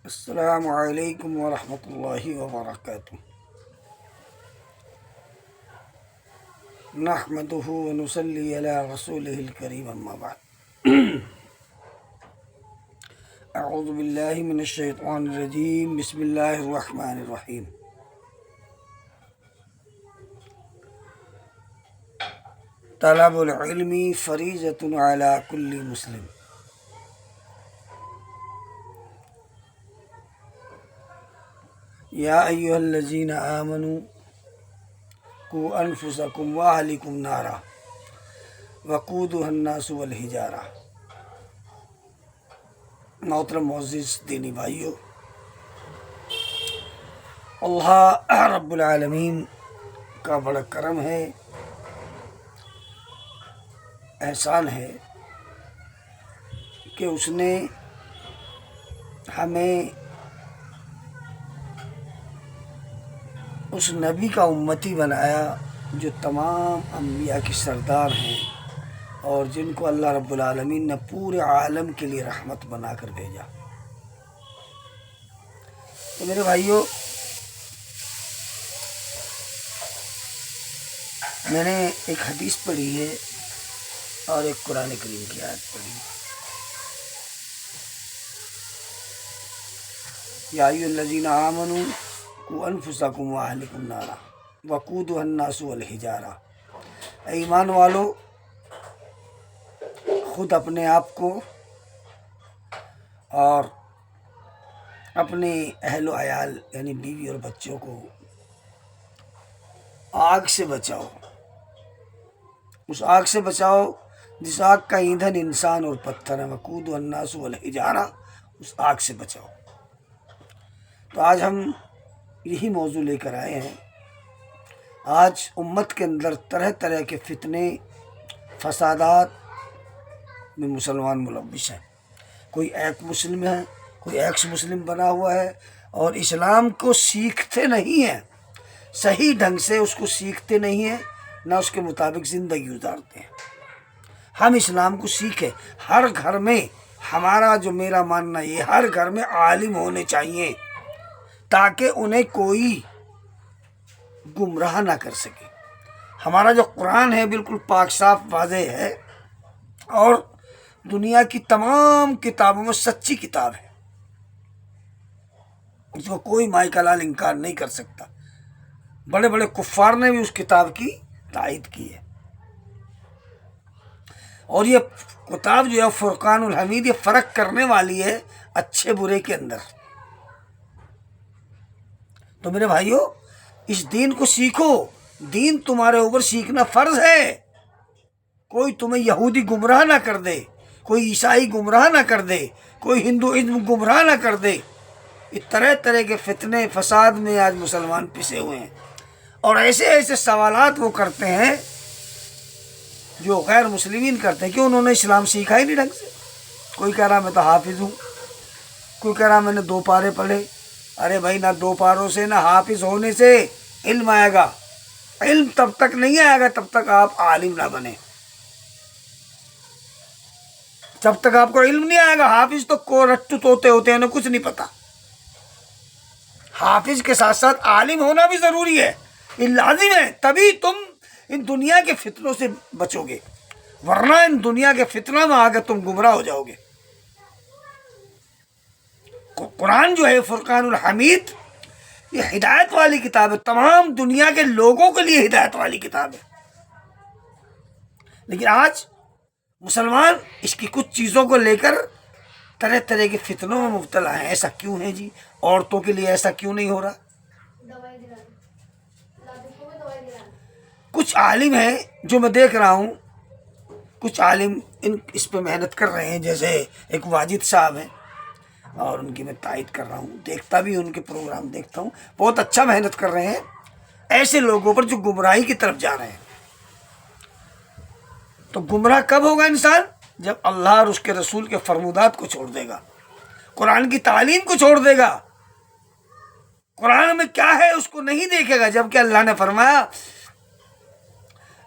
السلام علیکم ورحمۃ اللہ وبرکاتہ۔ نحمدہ ونصلی علی رسولہ الکریم، اما بعد۔ اعوذ باللہ من الشیطان الرجیم، بسم اللہ الرحمن الرحیم۔ طلب العلم فریضۃ علی کل مسلم۔ یا ایھا الذین آمنوا قوا انفسکم واہلکم نارا وقودھا الناس والحجارہ۔ محترم معزز دینی بھائیو، اللہ رب العالمین کا بڑا کرم ہے، احسان ہے کہ اس نے ہمیں اس نبی کا امتی بنایا جو تمام انبیاء کی سردار ہیں اور جن کو اللہ رب العالمین نے پورے عالم کے لیے رحمت بنا کر بھیجا۔ تو میرے بھائیوں، میں نے ایک حدیث پڑھی ہے اور ایک قرآن کریم کی آیت پڑھی ہے۔ یا ایھا الذین آمنوا قوا انفسکم واہلکم نارا وقودھا الناس والحجارہ۔ اے ایمان والو، خود اپنے آپ کو اور اپنے اہل و عیال یعنی بیوی اور بچوں کو آگ سے بچاؤ، اس آگ سے بچاؤ جس آگ کا ایندھن انسان اور پتھر ہے۔ وقودھا الناس والحجارہ، اس آگ سے بچاؤ۔ تو آج ہم یہی موضوع لے کر آئے ہیں۔ آج امت کے اندر طرح طرح کے فتنے، فسادات میں مسلمان ملوث ہیں۔ کوئی ایک مسلم ہے، کوئی ایکس مسلم بنا ہوا ہے اور اسلام کو سیکھتے نہیں ہیں، صحیح ڈھنگ سے اس کو سیکھتے نہیں ہیں، نہ اس کے مطابق زندگی گزارتے ہیں۔ ہم اسلام کو سیکھیں۔ ہر گھر میں میرا ماننا یہ، ہر گھر میں عالم ہونے چاہیے تاکہ انہیں کوئی گمراہ نہ کر سکے۔ ہمارا جو قرآن ہے بالکل پاک صاف واضح ہے اور دنیا کی تمام کتابوں میں سچی کتاب ہے، اس کو کوئی مائی کا لال انکار نہیں کر سکتا۔ بڑے بڑے کفار نے بھی اس کتاب کی تائید کی ہے، اور یہ کتاب جو ہے فرقان الحمید، یہ فرق کرنے والی ہے اچھے برے کے اندر۔ تو میرے بھائیو، اس دین کو سیکھو، دین تمہارے اوپر سیکھنا فرض ہے۔ کوئی تمہیں یہودی گمراہ نہ کر دے، کوئی عیسائی گمراہ نہ کر دے، کوئی ہندوازم گمراہ نہ کر دے۔ یہ طرح طرح کے فتنے فساد میں آج مسلمان پسے ہوئے ہیں، اور ایسے ایسے سوالات وہ کرتے ہیں جو غیر مسلمین کرتے ہیں کہ انہوں نے اسلام سیکھا ہی نہیں ڈھنگ سے۔ کوئی کہہ رہا میں تو حافظ ہوں، کوئی کہہ رہا میں نے 2 پارے پڑھے۔ ارے بھائی، نہ 2 پاروں سے نہ حافظ ہونے سے علم آئے گا۔ علم تب تک نہیں آئے گا تب تک آپ عالم نہ بنے، جب تک آپ کو علم نہیں آئے گا۔ حافظ تو کو رٹو توتے ہوتے ہیں، انہیں کچھ نہیں پتا۔ حافظ کے ساتھ ساتھ عالم ہونا بھی ضروری ہے، یہ لازم ہے، تبھی تم ان دنیا کے فتنوں سے بچو گے، ورنہ ان دنیا کے فتنوں میں آگے تم گمراہ ہو جاؤ گے۔ قرآن جو ہے فرقان الحمید، یہ ہدایت والی کتاب ہے، تمام دنیا کے لوگوں کے لیے ہدایت والی کتاب ہے۔ لیکن آج مسلمان اس کی کچھ چیزوں کو لے کر طرح طرح کے فتنوں میں مبتلا ہیں۔ ایسا کیوں ہے جی؟ عورتوں کے لیے ایسا کیوں نہیں ہو رہا؟ کچھ عالم ہیں جو میں دیکھ رہا ہوں، کچھ عالم اس پہ محنت کر رہے ہیں، جیسے ایک واجد صاحب ہیں، اور ان کی میں تائید کر رہا ہوں، دیکھتا بھی ان کے پروگرام دیکھتا ہوں، بہت اچھا محنت کر رہے ہیں ایسے لوگوں پر جو گمراہی کی طرف جا رہے ہیں۔ تو گمراہ کب ہوگا انسان؟ جب اللہ اور اس کے رسول کے فرمودات کو چھوڑ دے گا، قرآن کی تعلیم کو چھوڑ دے گا، قرآن میں کیا ہے اس کو نہیں دیکھے گا۔ جبکہ اللہ نے فرمایا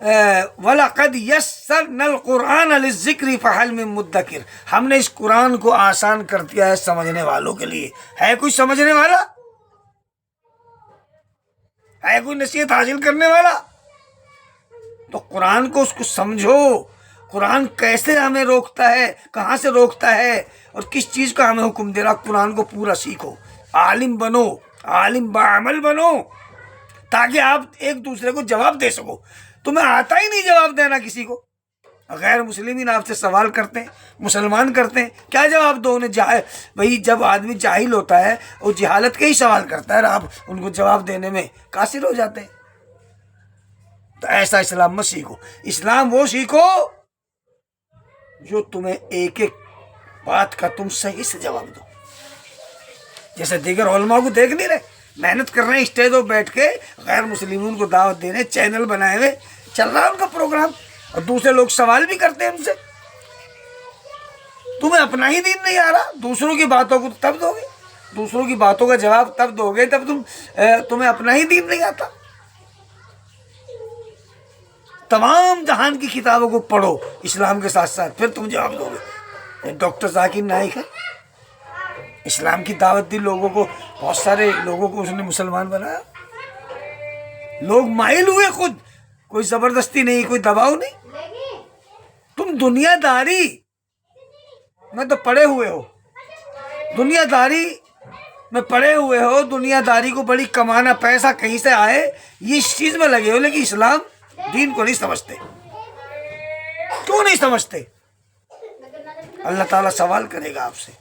وَلَقَدْ يَسَّرْنَا الْقُرْآنَ لِلذِّكْرِ فَهَلْ مِن مُدَّكِرٍ، ہم نے اس قرآن کو آسان کر دیا ہے سمجھنے والوں کے لیے. ہے کوئی سمجھنے والا؟ ہے کوئی نصیحت حاصل کرنے والا؟ تو قرآن کو اس کو سمجھو. قرآن کیسے ہمیں روکتا ہے، کہاں سے روکتا ہے، اور کس چیز کا ہمیں حکم دے رہا. قرآن کو پورا سیکھو، عالم بنو، عالم بعمل بنو، تاکہ آپ ایک دوسرے کو جواب دے سکو. تمہیں آتا ہی نہیں جواب دینا کسی کو. غیر مسلمین آپ سے سوال کرتے ہیں، مسلمان کرتے ہیں، کیا جواب دو انہیں؟ بھائی جب آدمی جاہل ہوتا ہے وہ جہالت کے ہی سوال کرتا ہے اور آپ ان کو جواب دینے میں قاصر ہو جاتے ہیں. تو ایسا اسلام مت سیکھو. اسلام وہ سیکھو جو تمہیں ایک ایک بات کا تم صحیح سے جواب دو. جیسے دیگر علماء کو دیکھ نہیں رہے، محنت کر رہے ہیں اسٹیجوں پہ بیٹھ کے، غیر مسلمون کو دعوت دے رہے ہیں، چینل بنائے ہوئے چل رہا ہے ان کا پروگرام، اور دوسرے لوگ سوال بھی کرتے ہیں ان سے. تمہیں اپنا ہی دین نہیں آ رہا، دوسروں کی باتوں کو تب دو گے، دوسروں کی باتوں کا جواب تب دو گے تب تمہیں اپنا ہی دین نہیں آتا. تمام جہان کی کتابوں کو پڑھو اسلام کے ساتھ ساتھ، پھر تم جواب دو گے. ڈاکٹر ذاکر نائک ہے، اسلام کی دعوت دی لوگوں کو، بہت سارے لوگوں کو اس نے مسلمان بنایا. لوگ مائل ہوئے خود، کوئی زبردستی نہیں، کوئی دباؤ نہیں. تم دنیا داری میں تو پڑے ہوئے ہو، دنیا داری میں پڑے ہوئے ہو، دنیا داری کو بڑی کمانا، پیسہ کہیں سے آئے، یہ اس چیز میں لگے ہو، لیکن اسلام دین کو نہیں سمجھتے. کیوں نہیں سمجھتے؟ اللہ تعالیٰ سوال کرے گا آپ سے.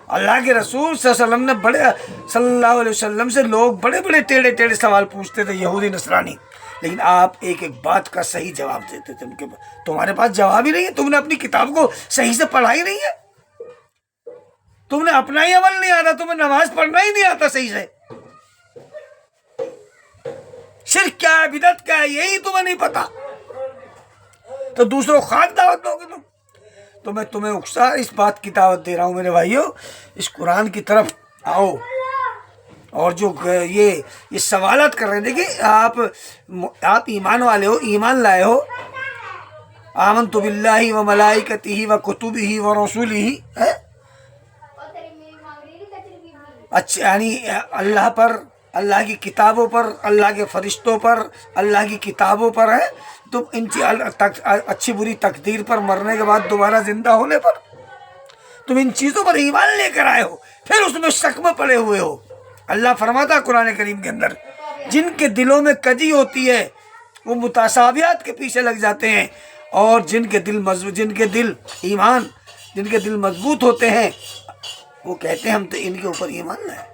اللہ کے رسول صلی اللہ علیہ وسلم سے لوگ بڑے بڑے ٹیڑھے ٹیڑھے سوال پوچھتے تھے، یہودی نصرانی، لیکن آپ ایک ایک بات کا صحیح جواب دیتے تھے. تمہارے پاس جواب ہی نہیں ہے، تم نے اپنی کتاب کو صحیح سے پڑھا ہی نہیں ہے، تم نے اپنا ہی عمل نہیں آتا، تمہیں نماز پڑھنا ہی نہیں آتا صحیح سے. شرک کیا ہے، بدعت کیا ہے، یہی تمہیں نہیں پتا، تو دوسروں کو خاک دعوت دو گے تم. تو میں تمہیں اکسا اس بات کی دعوت دے رہا ہوں میرے بھائیو، اس قرآن کی طرف آؤ. اور جو یہ سوالات کر رہے ہیں، دیکھیں آپ ایمان والے ہو، ایمان لائے ہو، آمنت باللہ و ملائکتہ و کتبہ و رسولہ، اچھا، یعنی اللہ پر، اللہ کی کتابوں پر، اللہ کے فرشتوں پر، اللہ کی کتابوں پر ہے، تم ان اچھی بری تقدیر پر، مرنے کے بعد دوبارہ زندہ ہونے پر، تم ان چیزوں پر ایمان لے کر آئے ہو، پھر اس میں شک میں پڑے ہوئے ہو. اللہ فرماتا قرآن کریم کے اندر، جن کے دلوں میں کجی ہوتی ہے وہ متشابہات کے پیچھے لگ جاتے ہیں، اور جن کے دل مضبوط ہوتے ہیں وہ کہتے ہیں ہم تو ان کے اوپر ایمان لائے.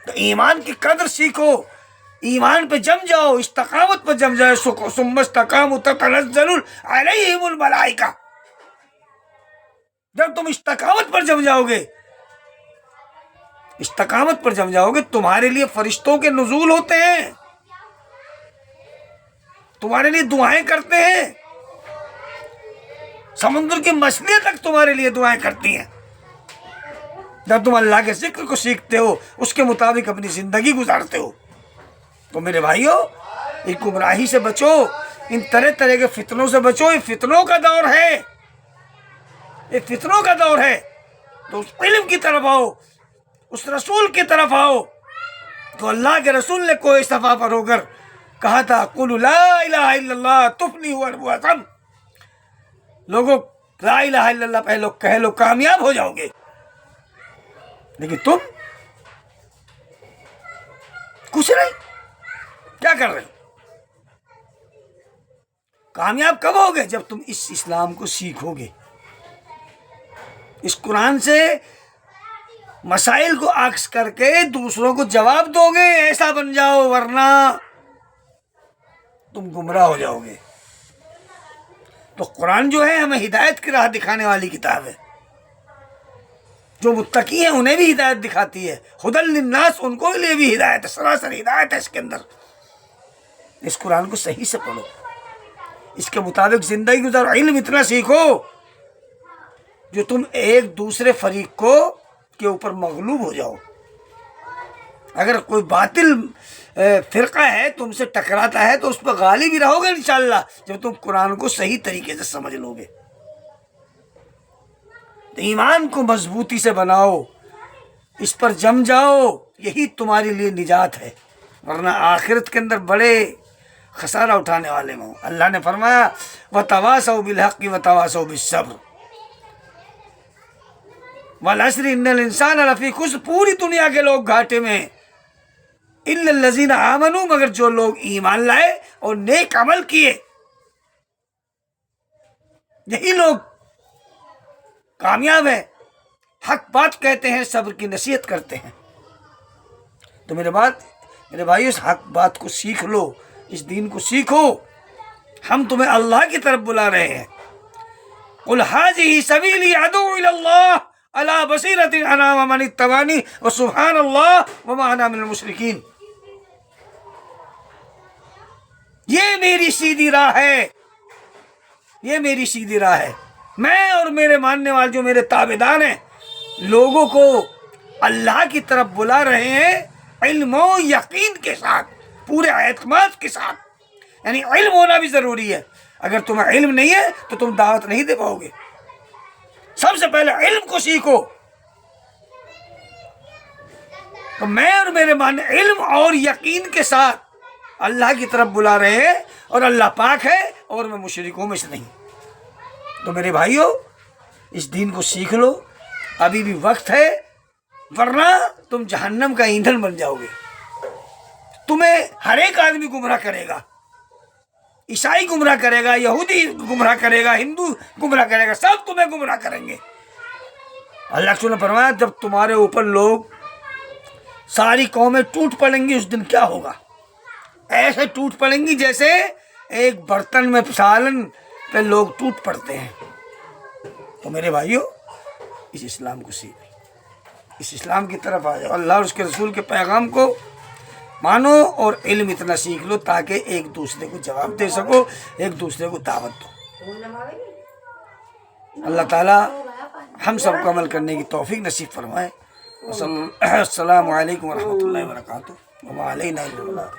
تو ایمان کی قدر سیکھو، ایمان پہ جم جاؤ، استقامت پہ جم جاؤ. ثم استقاموا تتنزل علیہم الملائکہ. جب تم استقامت پر جم جاؤ گے، استقامت پر جم جاؤ گے، تمہارے لیے فرشتوں کے نزول ہوتے ہیں، تمہارے لیے دعائیں کرتے ہیں، سمندر کی مچھلیاں تک تمہارے لیے دعائیں کرتی ہیں. جب تم اللہ کے ذکر کو سیکھتے ہو، اس کے مطابق اپنی زندگی گزارتے ہو. تو میرے بھائیو، اس گمراہی سے بچو، ان طرح طرح کے فتنوں سے بچو. یہ فتنوں کا دور ہے، یہ فتنوں کا دور ہے. تو اس علم کی طرف آؤ، اس رسول کی طرف آؤ. تو اللہ کے رسول نے کوہ صفا پر ہو کر کہا تھا، قُلُوا لَا إِلَهَ إِلَّا اللَّهُ تُفْلِحُوا وَتَفْلِحُوا. لوگوں لا الہ الا اللہ پہلو کہہ لو، کامیاب ہو جاؤ گے. لیکن تم کچھ نہیں، کیا کر رہے ہو؟ کامیاب کب ہوگے؟ جب تم اس اسلام کو سیکھو گے، اس قرآن سے مسائل کو عکس کر کے دوسروں کو جواب دو گے. ایسا بن جاؤ، ورنہ تم گمراہ ہو جاؤ گے. تو قرآن جو ہے ہمیں ہدایت کی راہ دکھانے والی کتاب ہے. جو متقی ہیں انہیں بھی ہدایت دکھاتی ہے. ہدی للناس، ان کو لیے بھی ہدایت ہے، سراسر ہدایت ہے اس کے اندر. اس قرآن کو صحیح سے پڑھو، اس کے مطابق زندگی گزارو. علم اتنا سیکھو جو تم ایک دوسرے فریق کے اوپر مغلوب ہو جاؤ. اگر کوئی باطل فرقہ ہے تم سے ٹکراتا ہے تو اس پہ غالب ہی رہو گے انشاءاللہ جب تم قرآن کو صحیح طریقے سے سمجھ لو گے۔ تو ایمان کو مضبوطی سے بناؤ، اس پر جم جاؤ، یہی تمہارے لیے نجات ہے، ورنہ آخرت کے اندر بڑے خسارہ اٹھانے والے ہوں۔ اللہ نے فرمایا وَتَوَاصَوْا بِالْحَقِّ وَتَوَاصَوْا بِالصَّبْرِ وَالْعَصْرِ إِنَّ الْإِنسَانَ لَفِي خُسْرٍ، پوری دنیا کے لوگ گھاٹے میں، إِلَّا الَّذِينَ آمَنُوا، مگر جو لوگ ایمان لائے اور نیک عمل کیے، یہی لوگ کامیاب ہیں، حق بات کہتے ہیں، صبر کی نصیحت کرتے ہیں۔ تو میرے بھائی اس حق بات کو سیکھ لو، اس دین کو سیکھو، ہم تمہیں اللہ کی طرف بلا رہے ہیں۔ قُلْ هَٰذِهِ سَبِيلِي أَدْعُو إِلَى اللَّهِ عَلَىٰ بَصِيرَةٍ أَنَا وَمَنِ اتَّبَعَنِي وَسُبْحَانَ اللَّهِ وَمَا أَنَا مِنَ الْمُشْرِكِينَ۔ یہ میری سیدھی راہ ہے، یہ میری سیدھی راہ ہے، میں اور میرے ماننے والے جو میرے تابعدار ہیں لوگوں کو اللہ کی طرف بلا رہے ہیں، علم و یقین کے ساتھ، پورے اعتماد کے ساتھ۔ یعنی علم ہونا بھی ضروری ہے، اگر تمہیں علم نہیں ہے تو تم دعوت نہیں دے پاؤ گے۔ سب سے پہلے علم کو سیکھو۔ تو میں اور میرے ماننے علم اور یقین کے ساتھ اللہ کی طرف بلا رہے ہیں، اور اللہ پاک ہے اور میں مشرکوں میں سے نہیں۔ تو میرے بھائیوں اس دین کو سیکھ لو، ابھی بھی وقت ہے، ورنہ تم جہنم کا ایندھن بن جاؤ گے۔ تمہیں ہر ایک آدمی گمراہ کرے گا، عیسائی گمراہ کرے گا، یہودی گمراہ کرے گا، ہندو گمراہ کرے گا، سب تمہیں گمراہ کریں گے۔ اللہ نے فرمایا جب تمہارے اوپر لوگ ساری قومیں ٹوٹ پڑیں گی اس دن کیا ہوگا؟ ایسے ٹوٹ پڑیں گی جیسے ایک برتن میں سالن پہ لوگ ٹوٹ پڑتے ہیں۔ تو میرے بھائیوں اس اسلام کو سیکھو، اس اسلام کی طرف آ جاؤ، اللہ اور اس کے رسول کے پیغام کو مانو، اور علم اتنا سیکھ لو تاکہ ایک دوسرے کو جواب دے سکو، ایک دوسرے کو دعوت دو۔ اللہ تعالیٰ ہم سب کو عمل کرنے کی توفیق نصیب فرمائے۔ السلام علیکم ورحمۃ اللہ وبرکاتہ۔ وما علینا الا البلاغ۔